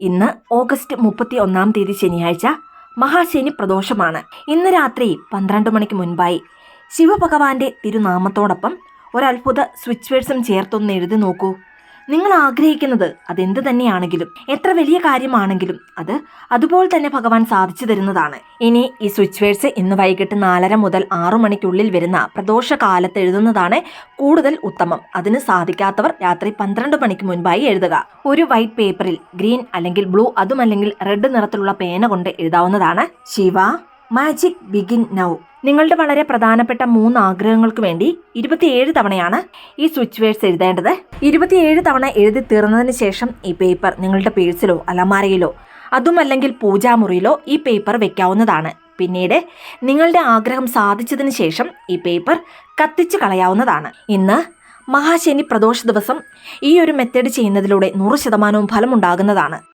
ഇന്ന് ഓഗസ്റ്റ് 31 ശനിയാഴ്ച മഹാശനി പ്രദോഷമാണ്. ഇന്ന് രാത്രി 12 മണിക്ക് മുൻപായി ശിവഭഗവാന്റെ തിരുനാമത്തോടൊപ്പം ഒരത്ഭുത സ്വിച്ച് വേർഡ്സും ചേർത്തൊന്ന് എഴുതി നോക്കൂ. നിങ്ങൾ ആഗ്രഹിക്കുന്നത് അതെന്ത് തന്നെയാണെങ്കിലും, എത്ര വലിയ കാര്യമാണെങ്കിലും അത് അതുപോലെ തന്നെ ഭഗവാൻ സാധിച്ചു തരുന്നതാണ്. ഇനി ഈ സ്വിച്ച് വേർഡ്സ് ഇന്ന് വൈകിട്ട് 4:30 മുതൽ 6 മണിക്കുള്ളിൽ വരുന്ന പ്രദോഷ കാലത്ത് എഴുതുന്നതാണ് കൂടുതൽ ഉത്തമം. അതിന് സാധിക്കാത്തവർ രാത്രി 12 മണിക്ക് മുൻപായി എഴുതുക. ഒരു വൈറ്റ് പേപ്പറിൽ ഗ്രീൻ അല്ലെങ്കിൽ ബ്ലൂ, അതുമല്ലെങ്കിൽ റെഡ് നിറത്തിലുള്ള പേന കൊണ്ട് എഴുതാവുന്നതാണ്. Shiva magic begin now. നിങ്ങളുടെ വളരെ പ്രധാനപ്പെട്ട 3 ആഗ്രഹങ്ങൾക്ക് വേണ്ടി 27 തവണയാണ് ഈ സ്വിച്ച് വേർഡ്സ് എഴുതേണ്ടത്. 27 തവണ എഴുതി തീർന്നതിന് ശേഷം ഈ പേപ്പർ നിങ്ങളുടെ പേഴ്സിലോ അലമാരയിലോ അതുമല്ലെങ്കിൽ പൂജാമുറിയിലോ ഈ പേപ്പർ വെക്കാവുന്നതാണ്. പിന്നീട് നിങ്ങളുടെ ആഗ്രഹം സാധിച്ചതിന് ശേഷം ഈ പേപ്പർ കത്തിച്ച് കളയാവുന്നതാണ്. ഇന്ന് മഹാശനി പ്രദോഷ ദിവസം ഈ ഒരു മെത്തേഡ് ചെയ്യുന്നതിലൂടെ 100% ഫലമുണ്ടാകുന്നതാണ്.